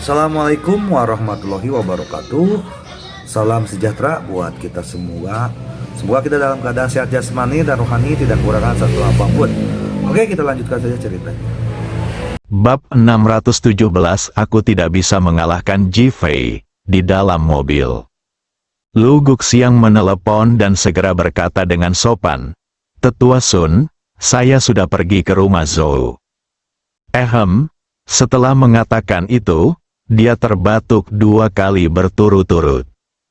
Assalamualaikum warahmatullahi wabarakatuh. Salam sejahtera buat kita semua. Semoga kita dalam keadaan sehat jasmani dan rohani, tidak kekurangan satu apapun. Oke, kita lanjutkan saja ceritanya. Bab 617. Aku tidak bisa mengalahkan Ji-Fei di dalam mobil. Lu Guxiang menelepon dan segera berkata dengan sopan, "Tetua Sun, saya sudah pergi ke rumah Zhou." Setelah mengatakan itu, dia terbatuk 2 kali berturut-turut.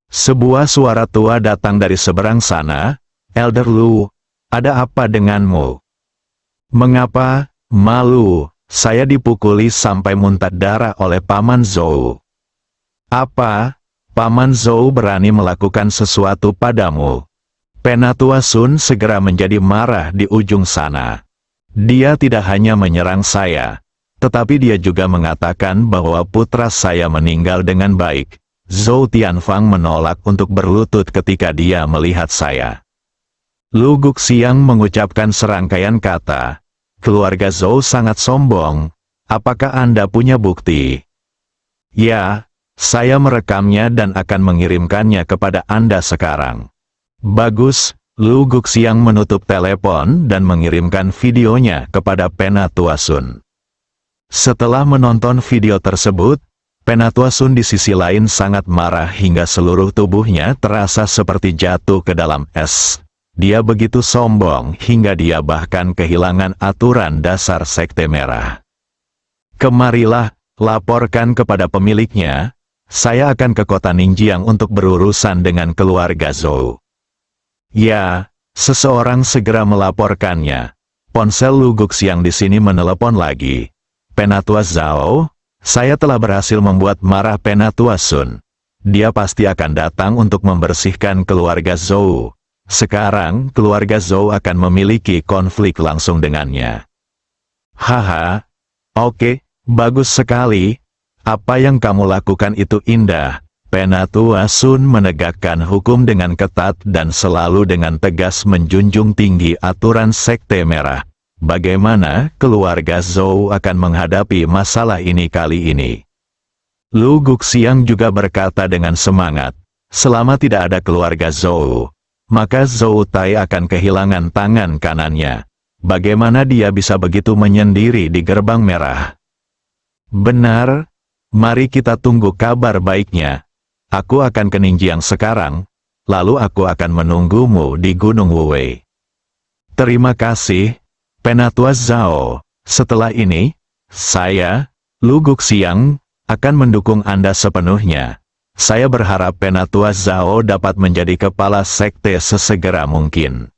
Sebuah suara tua datang dari seberang sana, "Elder Lu, ada apa denganmu?" "Mengapa, malu, saya dipukuli sampai muntah darah oleh Paman Zhou." "Apa, Paman Zhou berani melakukan sesuatu padamu?" Penatua Sun segera menjadi marah di ujung sana. "Dia tidak hanya menyerang saya, tetapi dia juga mengatakan bahwa putra saya meninggal dengan baik." Zhou Tianfang menolak untuk berlutut ketika dia melihat saya. Lu Guxiang mengucapkan serangkaian kata, "Keluarga Zhou sangat sombong. Apakah Anda punya bukti?" "Ya, saya merekamnya dan akan mengirimkannya kepada Anda sekarang." "Bagus." Lu Guxiang menutup telepon dan mengirimkan videonya kepada Penatua Sun. Setelah menonton video tersebut, Penatua Sun di sisi lain sangat marah hingga seluruh tubuhnya terasa seperti jatuh ke dalam es. Dia begitu sombong hingga dia bahkan kehilangan aturan dasar Sekte Merah. "Kemarilah, laporkan kepada pemiliknya. Saya akan ke kota Ningjiang untuk berurusan dengan keluarga Zhou." "Ya." Seseorang segera melaporkannya. Ponsel Lu Guxiang di sini menelepon lagi. "Penatua Zhao, saya telah berhasil membuat marah Penatua Sun. Dia pasti akan datang untuk membersihkan keluarga Zhou. Sekarang, keluarga Zhou akan memiliki konflik langsung dengannya." "Haha, oke, bagus sekali. Apa yang kamu lakukan itu indah." Penatua Sun menegakkan hukum dengan ketat dan selalu dengan tegas menjunjung tinggi aturan Sekte Merah. Bagaimana keluarga Zhou akan menghadapi masalah ini kali ini? Lu Guxiang juga berkata dengan semangat, "Selama tidak ada keluarga Zhou, maka Zhou Tai akan kehilangan tangan kanannya. Bagaimana dia bisa begitu menyendiri di gerbang merah?" "Benar, mari kita tunggu kabar baiknya. Aku akan ke Ningjiang sekarang, lalu aku akan menunggumu di Gunung Wuwei." "Terima kasih, Penatua Zhao. Setelah ini, saya, Lu Guxiang, akan mendukung Anda sepenuhnya. Saya berharap Penatua Zhao dapat menjadi kepala sekte sesegera mungkin."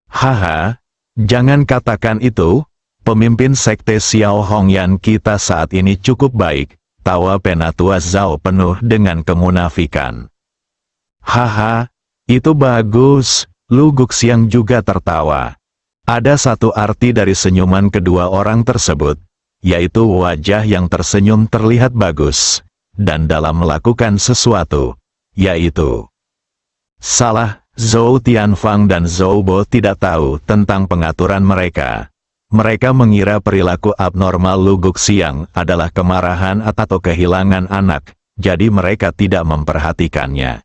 "Haha, jangan katakan itu. Pemimpin sekte Xiao Hongyan kita saat ini cukup baik." Tawa Penatua Zhao penuh dengan kemunafikan. "Haha, itu bagus." Lu Guxiang juga tertawa. Ada satu arti dari senyuman kedua orang tersebut, yaitu wajah yang tersenyum terlihat bagus, dan dalam melakukan sesuatu, yaitu salah. Zhou Tianfang dan Zhou Bo tidak tahu tentang pengaturan mereka. Mereka mengira perilaku abnormal Lu Guxiang adalah kemarahan atau kehilangan anak, jadi mereka tidak memperhatikannya.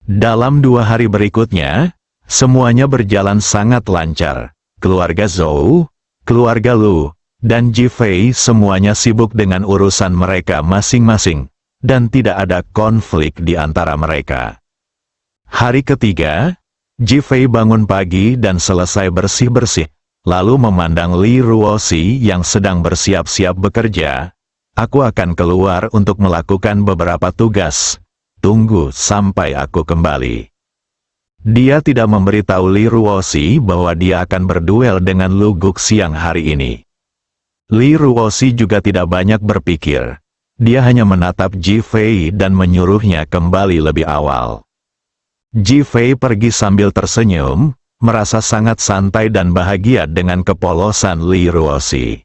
Dalam 2 hari berikutnya, semuanya berjalan sangat lancar. Keluarga Zhou, keluarga Lu, dan Ji-Fei semuanya sibuk dengan urusan mereka masing-masing, dan tidak ada konflik di antara mereka. Hari ketiga, Ji-Fei bangun pagi dan selesai bersih-bersih, lalu memandang Li Ruoxi yang sedang bersiap-siap bekerja. "Aku akan keluar untuk melakukan beberapa tugas. Tunggu sampai aku kembali." Dia tidak memberitahu Li Ruoxi bahwa dia akan berduel dengan Lu Guxiang hari ini. Li Ruoxi juga tidak banyak berpikir. Dia hanya menatap Ji-Fei dan menyuruhnya kembali lebih awal. Ji-Fei pergi sambil tersenyum, merasa sangat santai dan bahagia dengan kepolosan Li Ruoxi.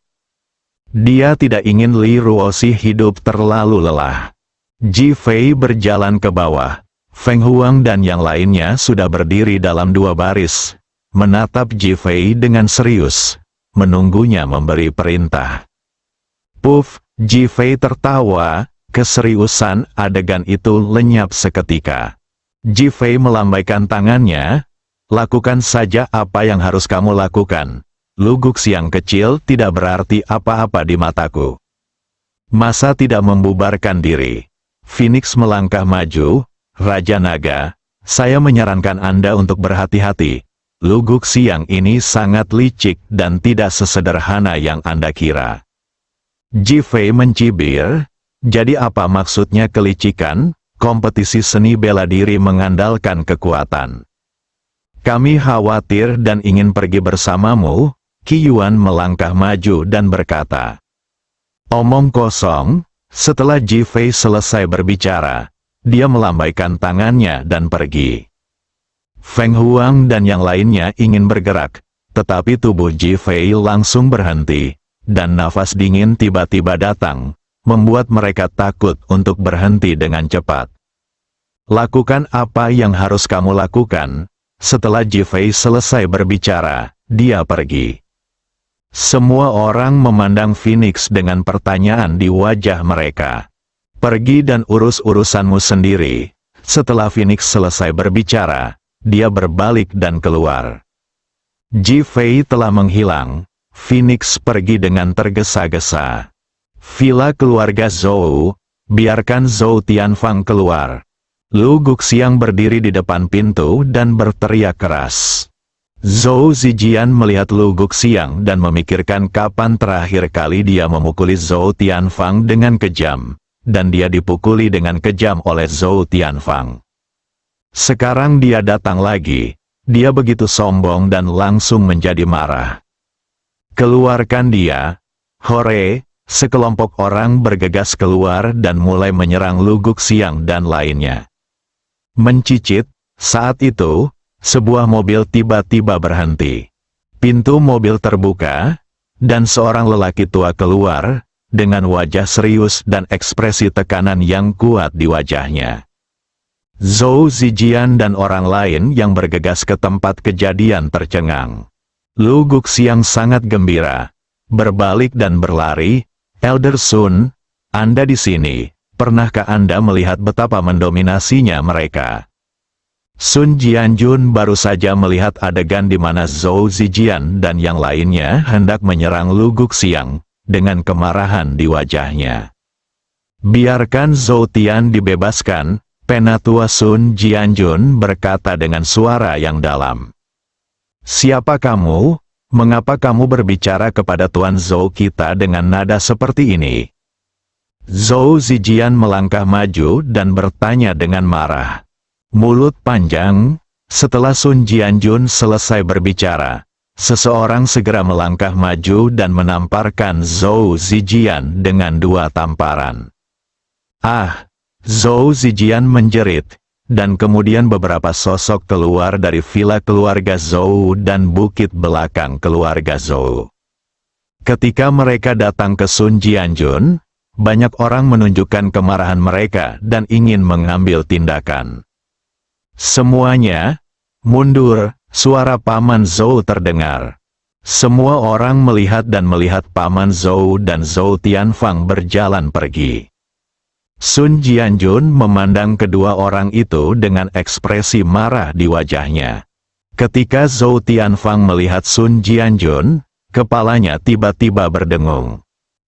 Dia tidak ingin Li Ruoxi hidup terlalu lelah. Ji-Fei berjalan ke bawah. Feng Huang dan yang lainnya sudah berdiri dalam 2 baris, menatap Ji-Fei dengan serius, menunggunya memberi perintah. "Puff, Ji Fei tertawa, keseriusan adegan itu lenyap seketika. Ji Fei melambaikan tangannya, lakukan saja apa yang harus kamu lakukan. Lu Guxiang kecil tidak berarti apa-apa di mataku. Masa tidak membubarkan diri? Phoenix melangkah maju, Raja Naga, saya menyarankan Anda untuk berhati-hati. Lu Guxiang ini sangat licik dan tidak sesederhana yang Anda kira. Ji Fei mencibir, jadi apa maksudnya kelicikan? Kompetisi seni bela diri mengandalkan kekuatan. Kami khawatir dan ingin pergi bersamamu. Qi Yuan melangkah maju dan berkata. Omong kosong. Setelah Ji Fei selesai berbicara, dia melambaikan tangannya dan pergi. Feng Huang dan yang lainnya ingin bergerak, tetapi tubuh Ji Fei langsung berhenti, dan nafas dingin tiba-tiba datang, membuat mereka takut untuk berhenti dengan cepat. Lakukan apa yang harus kamu lakukan. Setelah Ji Fei selesai berbicara, dia pergi. Semua orang memandang Phoenix dengan pertanyaan di wajah mereka. Pergi dan urus urusanmu sendiri. Setelah Phoenix selesai berbicara, dia berbalik dan keluar. Ji Fei telah menghilang. Phoenix pergi dengan tergesa-gesa. Villa keluarga Zhou, biarkan Zhou Tianfang keluar. Lu Guxiang berdiri di depan pintu dan berteriak keras. Zhou Zijian melihat Lu Guxiang dan memikirkan kapan terakhir kali dia memukuli Zhou Tianfang dengan kejam, dan dia dipukuli dengan kejam oleh Zhou Tianfang. Sekarang dia datang lagi, dia begitu sombong dan langsung menjadi marah. Keluarkan dia. Hore, sekelompok orang bergegas keluar dan mulai menyerang Lu Guxiang dan lainnya. Mencicit, saat itu, sebuah mobil tiba-tiba berhenti. Pintu mobil terbuka, dan seorang lelaki tua keluar, dengan wajah serius dan ekspresi tekanan yang kuat di wajahnya. Zhou Zijian dan orang lain yang bergegas ke tempat kejadian tercengang. Lu Guxiang sangat gembira, berbalik dan berlari. Elder Sun, Anda di sini, pernahkah Anda melihat betapa mendominasinya mereka? Sun Jianjun baru saja melihat adegan di mana Zhou Zijian dan yang lainnya hendak menyerang Lu Guxiang, dengan kemarahan di wajahnya. Biarkan Zhou Tian dibebaskan, Penatua Sun Jianjun berkata dengan suara yang dalam. Siapa kamu? Mengapa kamu berbicara kepada Tuan Zhou kita dengan nada seperti ini? Zhou Zijian melangkah maju dan bertanya dengan marah. Mulut panjang. Setelah Sun Jianjun selesai berbicara, seseorang segera melangkah maju dan menamparkan Zhou Zijian dengan dua tamparan. Ah! Zhou Zijian menjerit. Dan kemudian beberapa sosok keluar dari villa keluarga Zhou dan bukit belakang keluarga Zhou. Ketika mereka datang ke Sun Jianjun, banyak orang menunjukkan kemarahan mereka dan ingin mengambil tindakan. Semuanya, mundur, suara Paman Zhou terdengar. Semua orang melihat Paman Zhou dan Zhou Tianfang berjalan pergi. Sun Jianjun memandang kedua orang itu dengan ekspresi marah di wajahnya. Ketika Zhou Tianfang melihat Sun Jianjun, kepalanya tiba-tiba berdengung.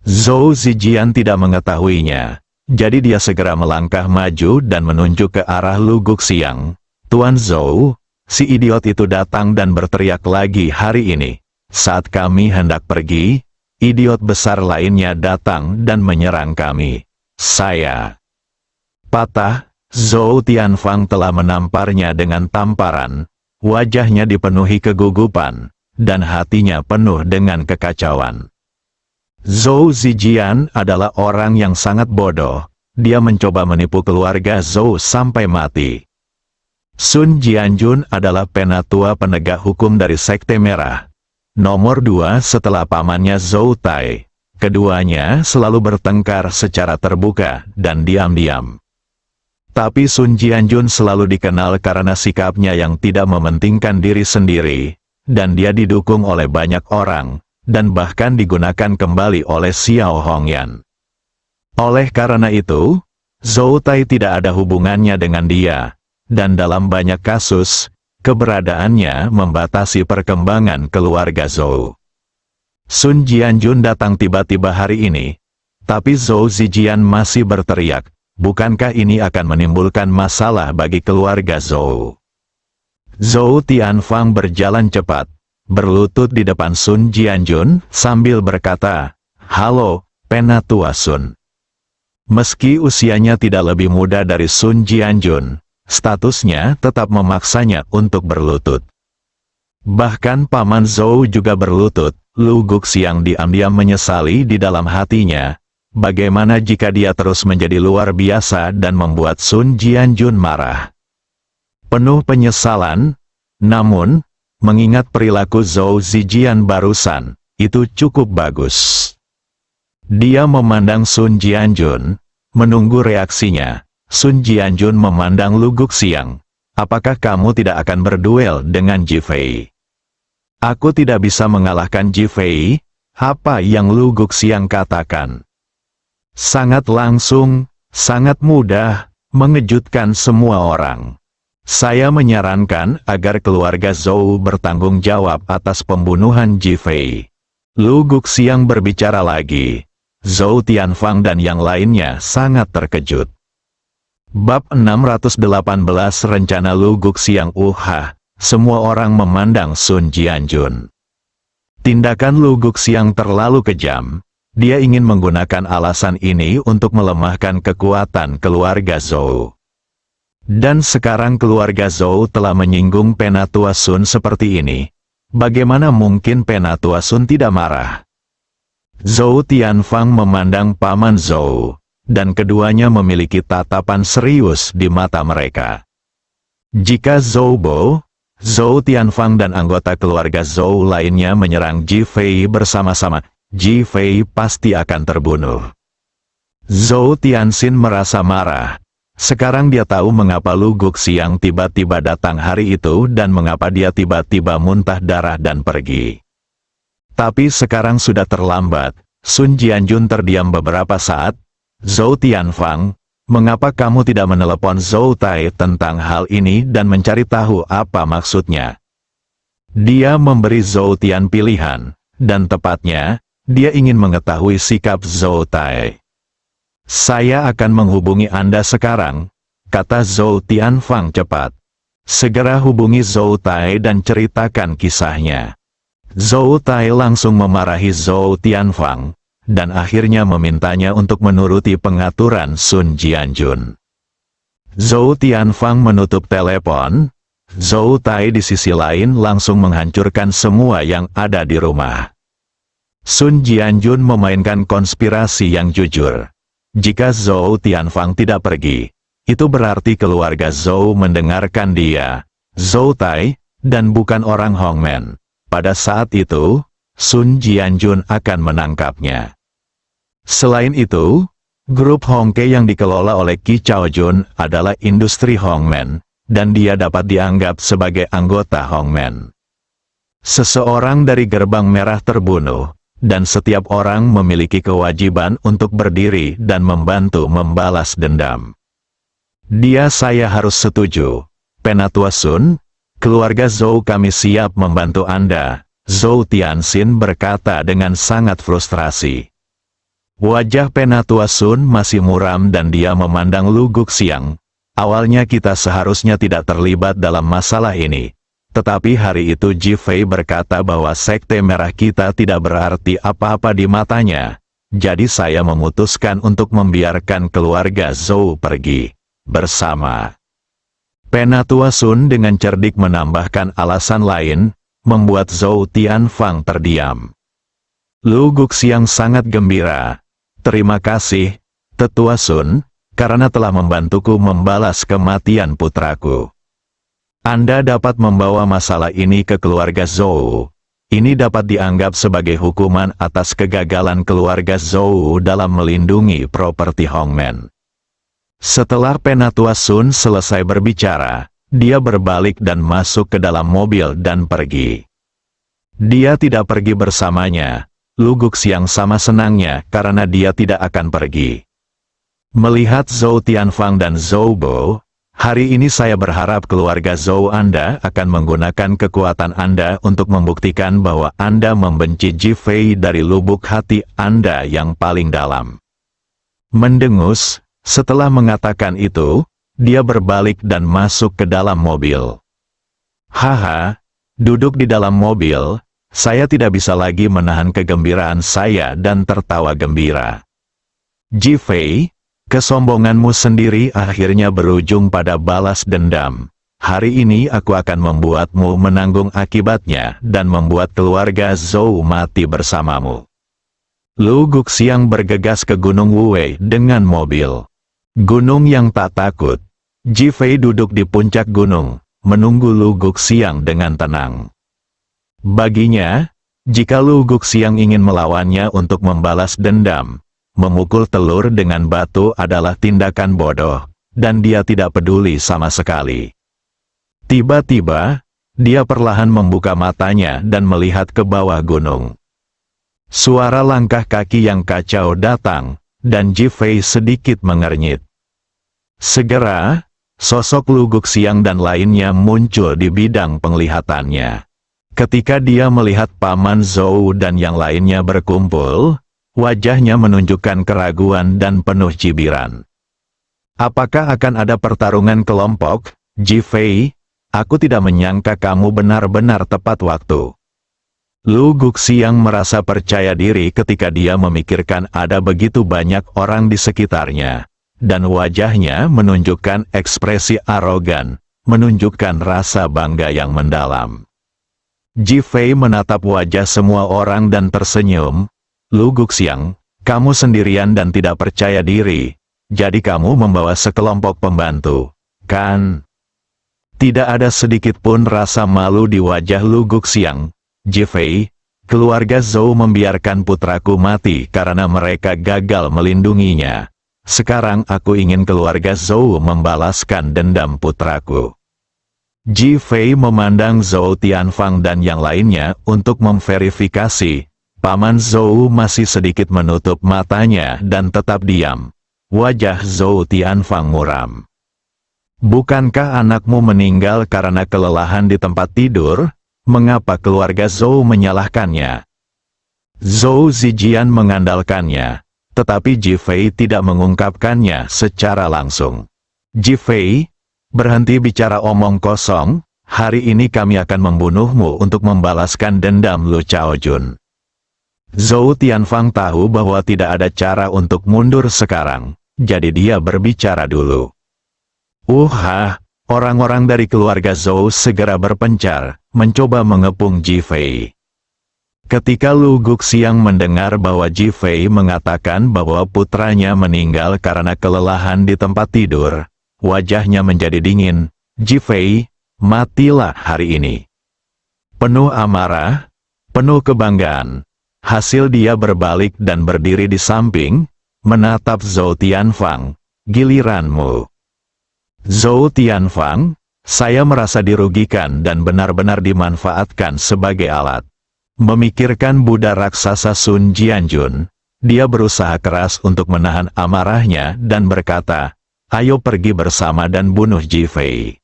Zhou Zijian tidak mengetahuinya, jadi dia segera melangkah maju dan menunjuk ke arah Lu Guxiang. Tuan Zhou, si idiot itu datang dan berteriak lagi hari ini. Saat kami hendak pergi, idiot besar lainnya datang dan menyerang kami. Saya patah. Zhou Tianfang telah menamparnya dengan tamparan. Wajahnya dipenuhi kegugupan, dan hatinya penuh dengan kekacauan. Zhou Zijian adalah orang yang sangat bodoh. Dia mencoba menipu keluarga Zhou sampai mati. Sun Jianjun adalah penatua penegak hukum dari Sekte Merah. Nomor 2 setelah pamannya Zhou Tai. Keduanya selalu bertengkar secara terbuka dan diam-diam. Tapi Sun Jianjun selalu dikenal karena sikapnya yang tidak mementingkan diri sendiri, dan dia didukung oleh banyak orang, dan bahkan digunakan kembali oleh Xiao Hongyan. Oleh karena itu, Zhou Tai tidak ada hubungannya dengan dia, dan dalam banyak kasus, keberadaannya membatasi perkembangan keluarga Zhou. Sun Jianjun datang tiba-tiba hari ini, tapi Zhou Zijian masih berteriak, bukankah ini akan menimbulkan masalah bagi keluarga Zhou? Zhou Tianfang berjalan cepat, berlutut di depan Sun Jianjun, sambil berkata, "Halo, Penatua Sun." Meski usianya tidak lebih muda dari Sun Jianjun, statusnya tetap memaksanya untuk berlutut. Bahkan Paman Zhou juga berlutut. Lu Guxiang diam-diam menyesali di dalam hatinya, bagaimana jika dia terus menjadi luar biasa dan membuat Sun Jianjun marah. Penuh penyesalan, namun, mengingat perilaku Zhou Zijian barusan, itu cukup bagus. Dia memandang Sun Jianjun, menunggu reaksinya. Sun Jianjun memandang Lu Guxiang. Apakah kamu tidak akan berduel dengan Ji Fei? Aku tidak bisa mengalahkan Ji Fei, apa yang Lu Guxiang katakan. Sangat langsung, sangat mudah, mengejutkan semua orang. Saya menyarankan agar keluarga Zhou bertanggung jawab atas pembunuhan Ji Fei. Lu Guxiang berbicara lagi. Zhou Tianfang dan yang lainnya sangat terkejut. Bab 618 Rencana Lu Guxiang. Semua orang memandang Sun Jianjun. Tindakan Lu Guxiang terlalu kejam. Dia ingin menggunakan alasan ini untuk melemahkan kekuatan keluarga Zhou. Dan sekarang keluarga Zhou telah menyinggung Penatua Sun seperti ini. Bagaimana mungkin Penatua Sun tidak marah? Zhou Tianfang memandang Paman Zhou, dan keduanya memiliki tatapan serius di mata mereka. Jika Zhou Bo, Zhou Tianfang dan anggota keluarga Zhou lainnya menyerang Ji Fei bersama-sama, Ji Fei pasti akan terbunuh. Zhou Tianxin merasa marah. Sekarang dia tahu mengapa Lu Guxiang tiba-tiba datang hari itu dan mengapa dia tiba-tiba muntah darah dan pergi. Tapi sekarang sudah terlambat. Sun Jianjun terdiam beberapa saat. Zhou Tianfang, mengapa kamu tidak menelepon Zhou Tai tentang hal ini dan mencari tahu apa maksudnya? Dia memberi Zhou Tian pilihan, dan tepatnya, dia ingin mengetahui sikap Zhou Tai. Saya akan menghubungi Anda sekarang, kata Zhou Tianfang cepat. Segera hubungi Zhou Tai dan ceritakan kisahnya. Zhou Tai langsung memarahi Zhou Tianfang, dan akhirnya memintanya untuk menuruti pengaturan Sun Jianjun. Zhou Tianfang menutup telepon. Zhou Tai di sisi lain langsung menghancurkan semua yang ada di rumah. Sun Jianjun memainkan konspirasi yang jujur. Jika Zhou Tianfang tidak pergi, itu berarti keluarga Zhou mendengarkan dia, Zhou Tai, dan bukan orang Hongmen. Pada saat itu, Sun Jianjun akan menangkapnya. Selain itu, grup Hongke yang dikelola oleh Qi Chaojun adalah industri Hongmen, dan dia dapat dianggap sebagai anggota Hongmen. Seseorang dari Gerbang Merah terbunuh, dan setiap orang memiliki kewajiban untuk berdiri dan membantu membalas dendam. Saya harus setuju. Penatua Sun, keluarga Zhou kami siap membantu Anda, Zhou Tianxin berkata dengan sangat frustrasi. Wajah Penatua Sun masih muram dan dia memandang Lu Guxiang. Awalnya kita seharusnya tidak terlibat dalam masalah ini. Tetapi hari itu Ji Fei berkata bahwa Sekte Merah kita tidak berarti apa-apa di matanya. Jadi saya memutuskan untuk membiarkan keluarga Zhou pergi bersama. Penatua Sun dengan cerdik menambahkan alasan lain, membuat Zhou Tianfang terdiam. Lu Guxiang sangat gembira. Terima kasih, Tetua Sun, karena telah membantuku membalas kematian putraku. Anda dapat membawa masalah ini ke keluarga Zhou. Ini dapat dianggap sebagai hukuman atas kegagalan keluarga Zhou dalam melindungi properti Hongmen. Setelah Penatua Sun selesai berbicara, dia berbalik dan masuk ke dalam mobil dan pergi. Dia tidak pergi bersamanya. Lu Guxiang sama senangnya karena dia tidak akan pergi. Melihat Zhou Tianfang dan Zhou Bo, hari ini saya berharap keluarga Zhou Anda akan menggunakan kekuatan Anda untuk membuktikan bahwa Anda membenci Ji Fei dari lubuk hati Anda yang paling dalam. Mendengus, setelah mengatakan itu, dia berbalik dan masuk ke dalam mobil. Haha, duduk di dalam mobil, saya tidak bisa lagi menahan kegembiraan saya dan tertawa gembira. Ji Fei, kesombonganmu sendiri akhirnya berujung pada balas dendam. Hari ini aku akan membuatmu menanggung akibatnya dan membuat keluarga Zhou mati bersamamu. Lu Guxiang bergegas ke Gunung Wuwei dengan mobil. Gunung yang tak takut. Ji Fei duduk di puncak gunung, menunggu Lu Guxiang dengan tenang. Baginya, jika Lu Guxiang ingin melawannya untuk membalas dendam, memukul telur dengan batu adalah tindakan bodoh, dan dia tidak peduli sama sekali. Tiba-tiba, dia perlahan membuka matanya dan melihat ke bawah gunung. Suara langkah kaki yang kacau datang, dan Ji Fei sedikit mengernyit. Segera, sosok Lu Guxiang dan lainnya muncul di bidang penglihatannya. Ketika dia melihat Paman Zhou dan yang lainnya berkumpul, wajahnya menunjukkan keraguan dan penuh cibiran. Apakah akan ada pertarungan kelompok, Ji Fei? Aku tidak menyangka kamu benar-benar tepat waktu. Lu Guxiang merasa percaya diri ketika dia memikirkan ada begitu banyak orang di sekitarnya, dan wajahnya menunjukkan ekspresi arogan, menunjukkan rasa bangga yang mendalam. Ji Fei menatap wajah semua orang dan tersenyum. Lu Guxiang, kamu sendirian dan tidak percaya diri, jadi kamu membawa sekelompok pembantu, kan? Tidak ada sedikit pun rasa malu di wajah Lu Guxiang. Ji Fei, keluarga Zhou membiarkan putraku mati karena mereka gagal melindunginya. Sekarang aku ingin keluarga Zhou membalaskan dendam putraku. Ji Fei memandang Zhou Tianfang dan yang lainnya untuk memverifikasi. Paman Zhou masih sedikit menutup matanya dan tetap diam. Wajah Zhou Tianfang muram. Bukankah anakmu meninggal karena kelelahan di tempat tidur? Mengapa keluarga Zhou menyalahkannya? Zhou Zijian mengandalkannya, tetapi Ji Fei tidak mengungkapkannya secara langsung. Ji Fei, berhenti bicara omong kosong, hari ini kami akan membunuhmu untuk membalaskan dendam Lu Chaojun. Zhou Tianfang tahu bahwa tidak ada cara untuk mundur sekarang, jadi dia berbicara dulu. Orang-orang dari keluarga Zhou segera berpencar, mencoba mengepung Ji Fei. Ketika Lu Guxiang mendengar bahwa Ji Fei mengatakan bahwa putranya meninggal karena kelelahan di tempat tidur, wajahnya menjadi dingin. Ji Fei, matilah hari ini. Penuh amarah, penuh kebanggaan. Hasil dia berbalik dan berdiri di samping, menatap Zhou Tianfang. Giliranmu. Zhou Tianfang, saya merasa dirugikan dan benar-benar dimanfaatkan sebagai alat. Memikirkan Buddha raksasa Sun Jianjun, dia berusaha keras untuk menahan amarahnya dan berkata, ayo pergi bersama dan bunuh Ji Fei.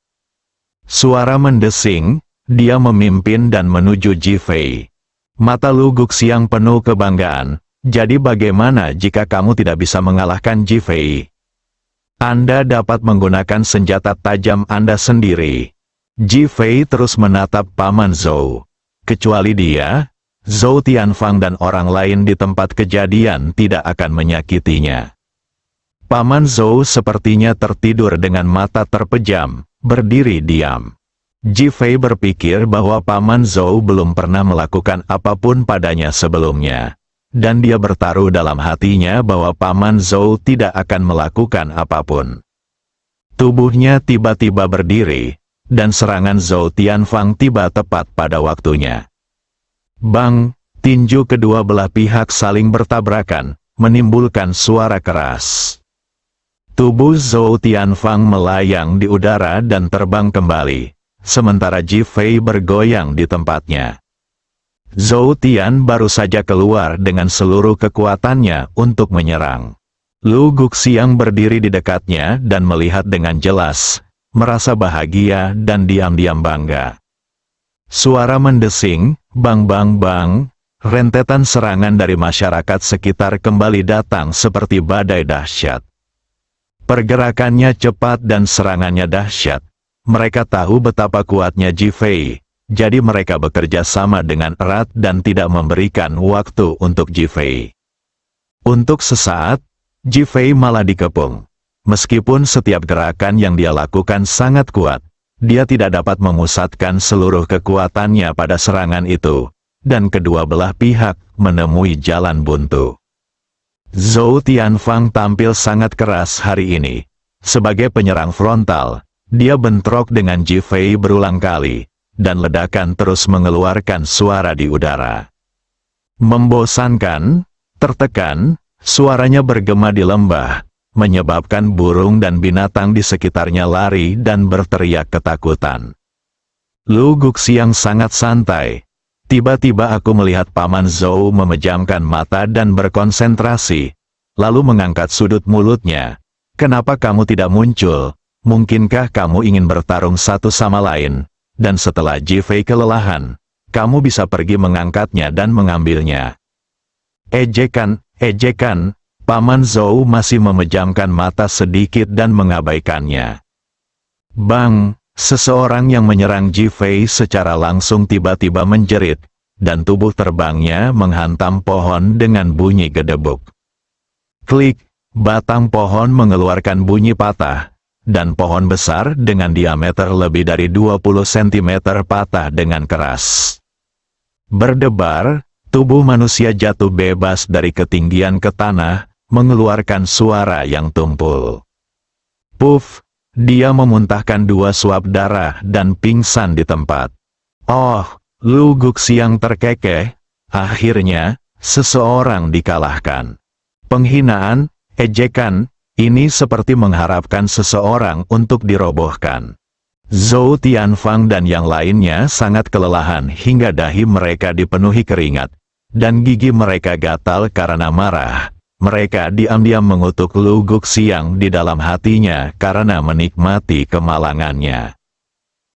Suara mendesing, dia memimpin dan menuju Ji Fei. Mata Lu Guxiang penuh kebanggaan. Jadi bagaimana jika kamu tidak bisa mengalahkan Ji Fei? Anda dapat menggunakan senjata tajam Anda sendiri. Ji Fei terus menatap Paman Zhou. Kecuali dia, Zhou Tianfang dan orang lain di tempat kejadian tidak akan menyakitinya. Paman Zhou sepertinya tertidur dengan mata terpejam, berdiri diam. Ji Fei berpikir bahwa Paman Zhou belum pernah melakukan apapun padanya sebelumnya. Dan dia bertaruh dalam hatinya bahwa Paman Zhou tidak akan melakukan apapun. Tubuhnya tiba-tiba berdiri, dan serangan Zhou Tianfang tiba tepat pada waktunya. Bang, tinju kedua belah pihak saling bertabrakan, menimbulkan suara keras. Tubuh Zhou Tianfang melayang di udara dan terbang kembali. Sementara Ji Fei bergoyang di tempatnya. Zhou Tian baru saja keluar dengan seluruh kekuatannya untuk menyerang. Lu Guxiang berdiri di dekatnya dan melihat dengan jelas, merasa bahagia dan diam-diam bangga. Suara mendesing, bang bang bang, rentetan serangan dari masyarakat sekitar kembali datang seperti badai dahsyat. Pergerakannya cepat dan serangannya dahsyat. Mereka tahu betapa kuatnya Ji Fei, jadi mereka bekerja sama dengan erat dan tidak memberikan waktu untuk Ji Fei. Untuk sesaat, Ji Fei malah dikepung. Meskipun setiap gerakan yang dia lakukan sangat kuat, dia tidak dapat memusatkan seluruh kekuatannya pada serangan itu, dan kedua belah pihak menemui jalan buntu. Zhou Tianfang tampil sangat keras hari ini. Sebagai penyerang frontal, dia bentrok dengan Ji Fei berulang kali, dan ledakan terus mengeluarkan suara di udara. Membosankan, tertekan, suaranya bergema di lembah, menyebabkan burung dan binatang di sekitarnya lari dan berteriak ketakutan. Lu Guxiang sangat santai. Tiba-tiba aku melihat Paman Zhou memejamkan mata dan berkonsentrasi, lalu mengangkat sudut mulutnya. Kenapa kamu tidak muncul? Mungkinkah kamu ingin bertarung satu sama lain? Dan setelah Ji Fei kelelahan, kamu bisa pergi mengangkatnya dan mengambilnya. Ejekan, ejekan. Paman Zhou masih memejamkan mata sedikit dan mengabaikannya. Bang, seseorang yang menyerang Ji Fei secara langsung tiba-tiba menjerit, dan tubuh terbangnya menghantam pohon dengan bunyi gedebuk. Klik, batang pohon mengeluarkan bunyi patah, dan pohon besar dengan diameter lebih dari 20 cm patah dengan keras. Berdebar, tubuh manusia jatuh bebas dari ketinggian ke tanah, mengeluarkan suara yang tumpul. Puff, dia memuntahkan 2 suap darah dan pingsan di tempat. Oh, Lu Guxiang terkekeh, akhirnya, seseorang dikalahkan. Penghinaan, ejekan, ini seperti mengharapkan seseorang untuk dirobohkan. Zhou Tianfang dan yang lainnya sangat kelelahan hingga dahi mereka dipenuhi keringat, dan gigi mereka gatal karena marah. Mereka diam-diam mengutuk Lu Guxiang di dalam hatinya karena menikmati kemalangannya.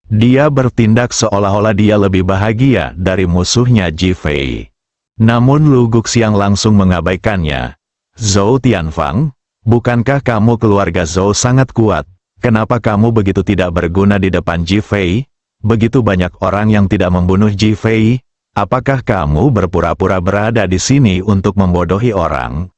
Dia bertindak seolah-olah dia lebih bahagia dari musuhnya Ji Fei. Namun Lu Guxiang langsung mengabaikannya. Zhou Tianfang, bukankah kamu keluarga Zhou sangat kuat? Kenapa kamu begitu tidak berguna di depan Ji Fei? Begitu banyak orang yang tidak membunuh Ji Fei. Apakah kamu berpura-pura berada di sini untuk membodohi orang?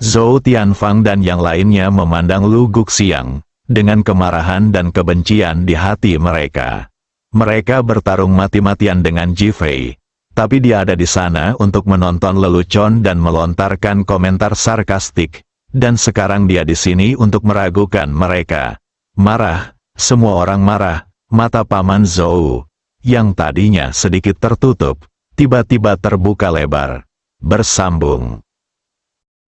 Zhou Tianfang dan yang lainnya memandang Lu Guxiang dengan kemarahan dan kebencian di hati mereka. Mereka bertarung mati-matian dengan Ji Fei, tapi dia ada di sana untuk menonton lelucon dan melontarkan komentar sarkastik, dan sekarang dia di sini untuk meragukan mereka. Marah, semua orang marah. Mata Paman Zhou, yang tadinya sedikit tertutup, tiba-tiba terbuka lebar. Bersambung.